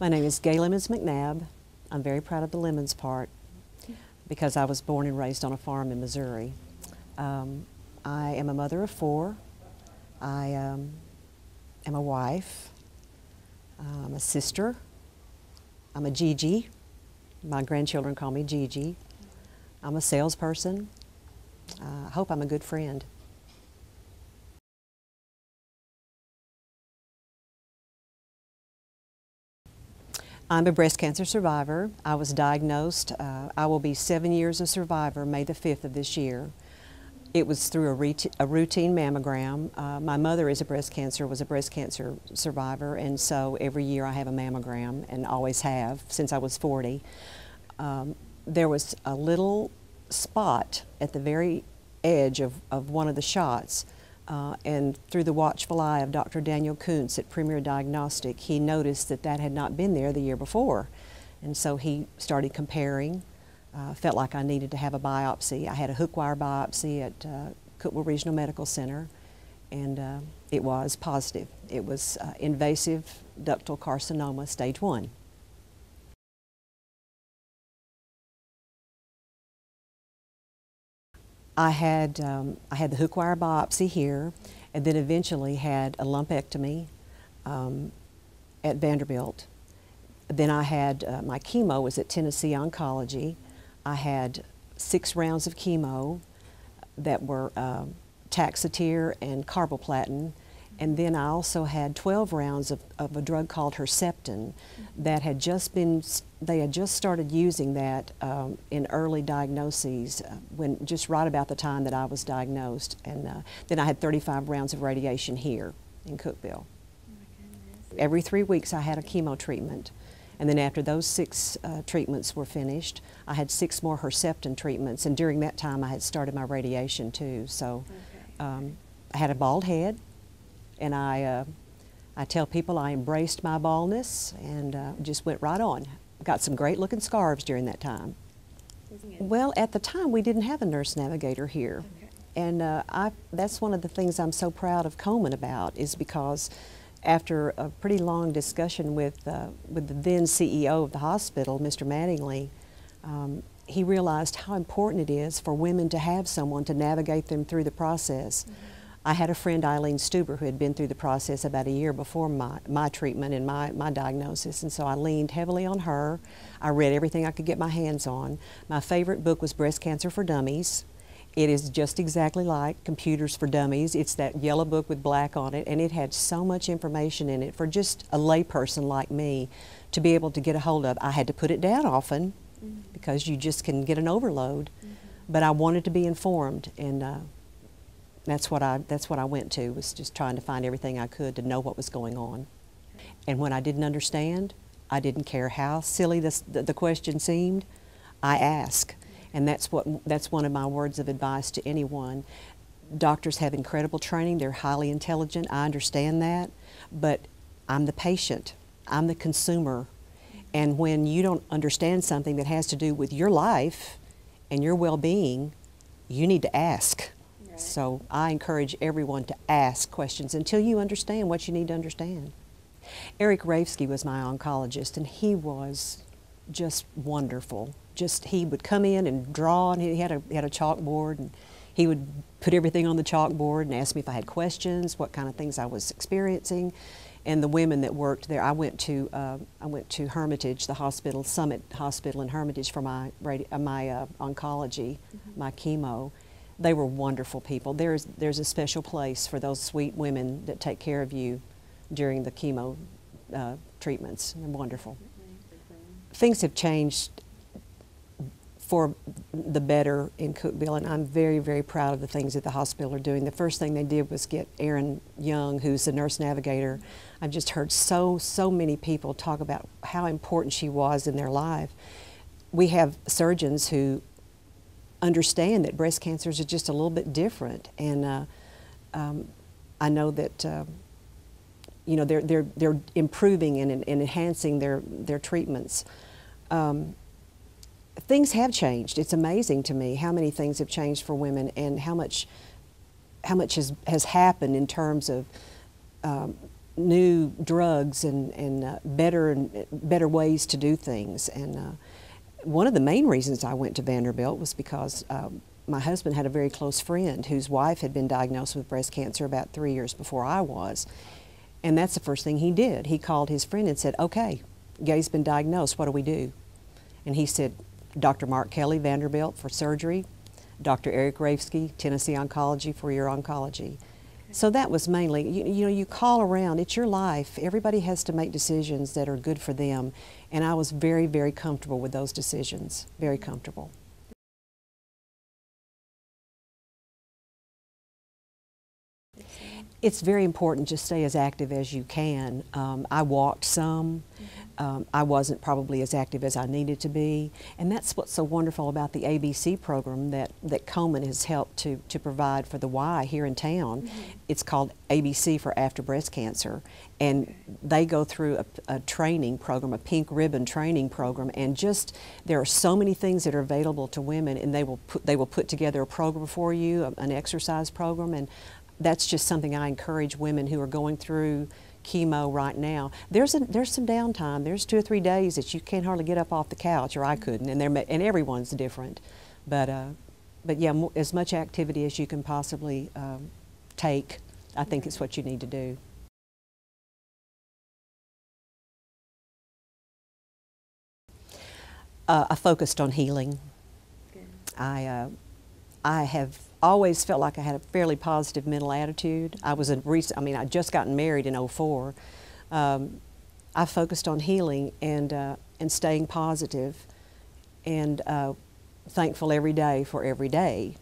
My name is Gay Lemons McNab. I'm very proud of the lemons part because I was born and raised on a farm in Missouri. I am a mother of 4. I am a wife. I'm a sister. I'm a Gigi. My grandchildren call me Gigi. I'm a salesperson. I hope I'm a good friend. I'm a breast cancer survivor. I was diagnosed. I will be 7 years a survivor May the 5th of this year. It was through a routine mammogram. My mother was a breast cancer survivor, and so every year I have a mammogram, and always have since I was 40. There was a little spot at the very edge of one of the shots, and through the watchful eye of Dr. Daniel Kuntz at Premier Diagnostic, he noticed that that had not been there the year before. And so he started comparing, felt like I needed to have a biopsy. I had a hook wire biopsy at Cookeville Regional Medical Center, and it was positive. It was invasive ductal carcinoma, stage 1. I had the hook wire biopsy here, and then eventually had a lumpectomy at Vanderbilt. Then I had my chemo was at Tennessee Oncology. I had 6 rounds of chemo that were Taxotere and carboplatin, and then I also had 12 rounds of a drug called Herceptin that had just been, they had just started using that in early diagnoses, when just right about the time that I was diagnosed. And then I had 35 rounds of radiation here in Cookeville. Every 3 weeks I had a chemo treatment. And then after those 6 treatments were finished, I had 6 more Herceptin treatments, and during that time I had started my radiation too. So I had a bald head, and I tell people I embraced my baldness and just went right on. Got some great looking scarves during that time. Well, at the time we didn't have a nurse navigator here. And that's one of the things I'm so proud of Komen about, is because after a pretty long discussion with the then CEO of the hospital, Mr. Mattingly, he realized how important it is for women to have someone to navigate them through the process. I had a friend, Eileen Stuber, who had been through the process about a year before my treatment and my diagnosis, and so I leaned heavily on her. I read everything I could get my hands on. My favorite book was Breast Cancer for Dummies. It is just exactly like Computers for Dummies. It's that yellow book with black on it, and it had so much information in it for just a layperson like me to be able to get a hold of. I had to put it down often because you just can get an overload, but I wanted to be informed, and that's what I went to, was just trying to find everything I could to know what was going on. And when I didn't understand, I didn't care how silly the question seemed, I asked. And that's one of my words of advice to anyone. Doctors have incredible training, they're highly intelligent, I understand that, but I'm the patient, I'm the consumer. And when you don't understand something that has to do with your life and your well-being, you need to ask. Right. So I encourage everyone to ask questions until you understand what you need to understand. Eric Ravsky was my oncologist, and he was just wonderful. He would come in and draw, and he had a chalkboard, and he would put everything on the chalkboard and ask me if I had questions, what kind of things I was experiencing. And the women that worked there, I went to Hermitage, the hospital, Summit Hospital in Hermitage for my oncology, my chemo. They were wonderful people. There's a special place for those sweet women that take care of you during the chemo treatments. They're wonderful. Things have changed for the better in Cookeville, and I'm very, very proud of the things that the hospital are doing. The first thing they did was get Erin Young, who's the nurse navigator. I've just heard so many people talk about how important she was in their life. We have surgeons who understand that breast cancers are just a little bit different, and I know that you know, they're improving and enhancing their treatments. Things have changed. It's amazing to me how many things have changed for women, and how much has happened in terms of new drugs and better ways to do things. And one of the main reasons I went to Vanderbilt was because my husband had a very close friend whose wife had been diagnosed with breast cancer about 3 years before I was. And that's the first thing he did. He called his friend and said, "Okay, Gay's been diagnosed, what do we do?" And he said, "Dr. Mark Kelly, Vanderbilt for surgery, Dr. Eric Rafsky, Tennessee Oncology for your oncology." So that was mainly, you know, you call around, it's your life. Everybody has to make decisions that are good for them. And I was very, very comfortable with those decisions, very comfortable. It's very important to stay as active as you can. I walked some. I wasn't probably as active as I needed to be. And that's what's so wonderful about the ABC program that Komen has helped to provide for the Y here in town. It's called ABC for After Breast Cancer. And they go through a training program, a pink ribbon training program, and just there are so many things that are available to women, and they will put together a program for you, an exercise program, and that's just something I encourage women who are going through chemo right now. There's some downtime. There's 2 or 3 days that you can't hardly get up off the couch, or I couldn't, and everyone's different. But yeah, as much activity as you can possibly take, I think is what you need to do. I focused on healing. Good. I have always felt like I had a fairly positive mental attitude. I I'd just gotten married in '04. I focused on healing and staying positive, and thankful every day for every day.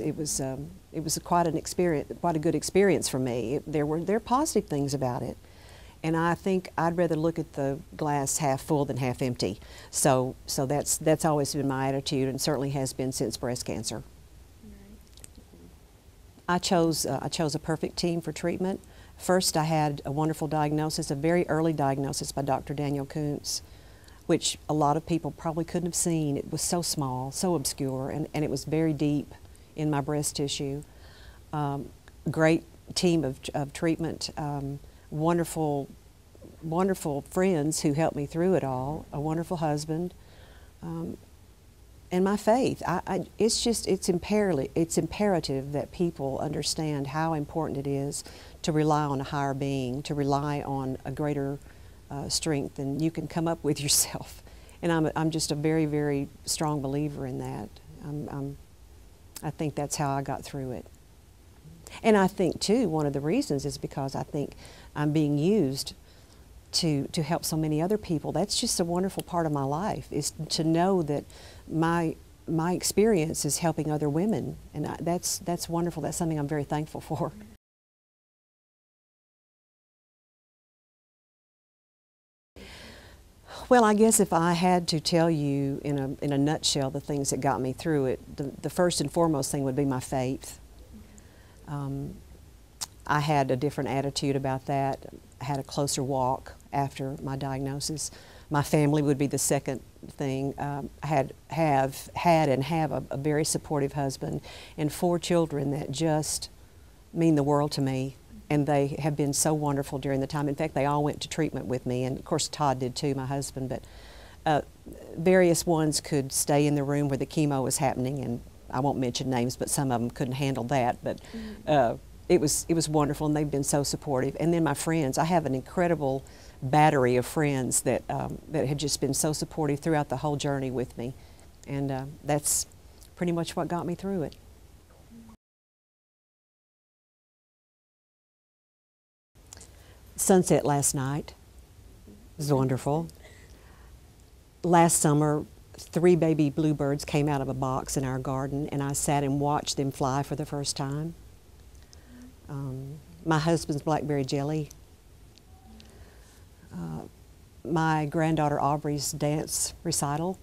It was quite an experience, quite a good experience for me. There are positive things about it, and I think I'd rather look at the glass half full than half empty. So that's always been my attitude, and certainly has been since breast cancer. I chose a perfect team for treatment. First, I had a wonderful diagnosis, a very early diagnosis by Dr. Daniel Kuntz, which a lot of people probably couldn't have seen. It was so small, so obscure, and it was very deep in my breast tissue. Great team of treatment, wonderful friends who helped me through it all, a wonderful husband, and my faith. It's imperative that people understand how important it is to rely on a higher being, to rely on a greater strength than you can come up with yourself. And I'm just a very, very strong believer in that. I think that's how I got through it. And I think, too, one of the reasons is because I think I'm being used to help so many other people. That's just a wonderful part of my life, is to know that my experience is helping other women, and that's wonderful. That's something I'm very thankful for. Well, I guess if I had to tell you in a nutshell the things that got me through it, the first and foremost thing would be my faith. I had a different attitude about that. I had a closer walk after my diagnosis. My family would be the second thing. I have a very supportive husband and 4 children that just mean the world to me. And they have been so wonderful during the time. In fact, they all went to treatment with me, and of course Todd did too, my husband. But various ones could stay in the room where the chemo was happening, and I won't mention names, but some of them couldn't handle that. But it was wonderful, and they've been so supportive. And then my friends, I have an incredible battery of friends that have just been so supportive throughout the whole journey with me, and that's pretty much what got me through it. Sunset last night. It was wonderful. Last summer, 3 baby bluebirds came out of a box in our garden, and I sat and watched them fly for the first time. My husband's blackberry jelly. My granddaughter Aubrey's dance recital.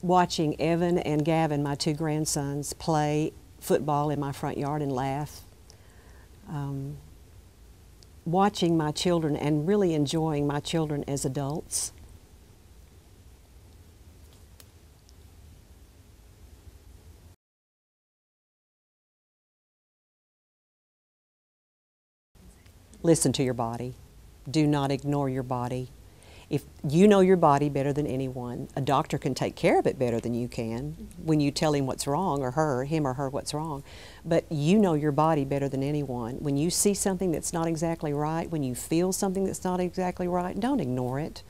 Watching Evan and Gavin, my 2 grandsons, play football in my front yard and laugh. Watching my children and really enjoying my children as adults. Listen to your body. Do not ignore your body. If you know your body better than anyone, a doctor can take care of it better than you can when you tell him what's wrong, or him or her what's wrong. But you know your body better than anyone. When you see something that's not exactly right, when you feel something that's not exactly right, don't ignore it.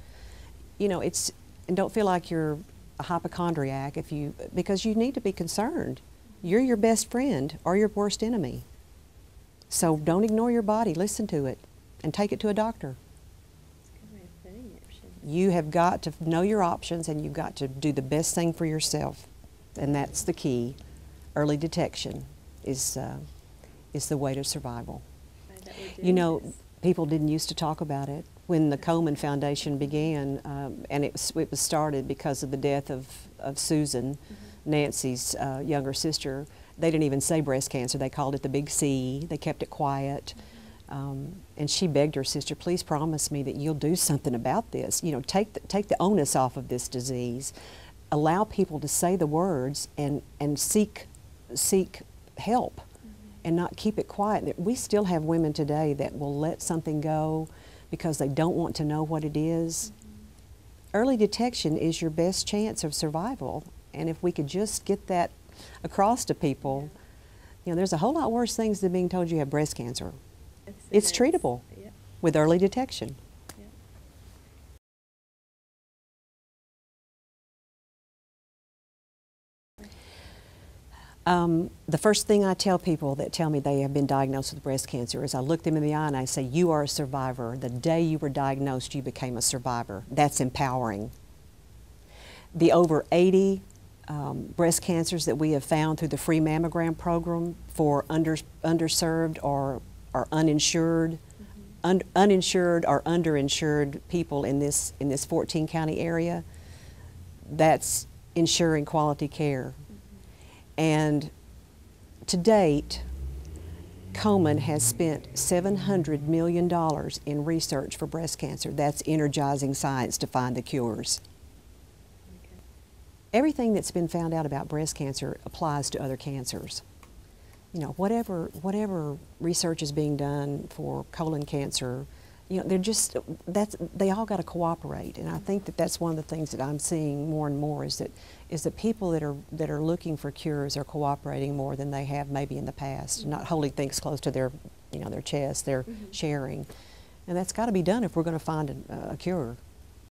You know, and don't feel like you're a hypochondriac because you need to be concerned. You're your best friend or your worst enemy. So don't ignore your body. Listen to it and take it to a doctor. You have got to know your options, and you've got to do the best thing for yourself, and that's the key. Early detection is the way to survival. You know, people didn't used to talk about it. When the Komen Foundation began, and it was started because of the death of Susan, Nancy's younger sister, they didn't even say breast cancer. They called it the big C. They kept it quiet. And she begged her sister, please promise me that you'll do something about this. You know, take the onus off of this disease. Allow people to say the words and seek help and not keep it quiet. We still have women today that will let something go because they don't want to know what it is. Early detection is your best chance of survival. And if we could just get that across to people, you know, there's a whole lot worse things than being told you have breast cancer. It's treatable with early detection. The first thing I tell people that tell me they have been diagnosed with breast cancer is I look them in the eye and I say, you are a survivor. The day you were diagnosed, you became a survivor. That's empowering. The over 80 breast cancers that we have found through the free mammogram program for underserved or uninsured, uninsured or underinsured people in this 14 county area, that's ensuring quality care. And to date, Komen has spent $700 million in research for breast cancer. That's energizing science to find the cures. Everything that's been found out about breast cancer applies to other cancers. You know, whatever research is being done for colon cancer, you know, they all got to cooperate. And I think that's one of the things that I'm seeing more and more is that people that are looking for cures are cooperating more than they have maybe in the past, not holding things close to their chest. They're sharing, and that's got to be done if we're going to find a cure.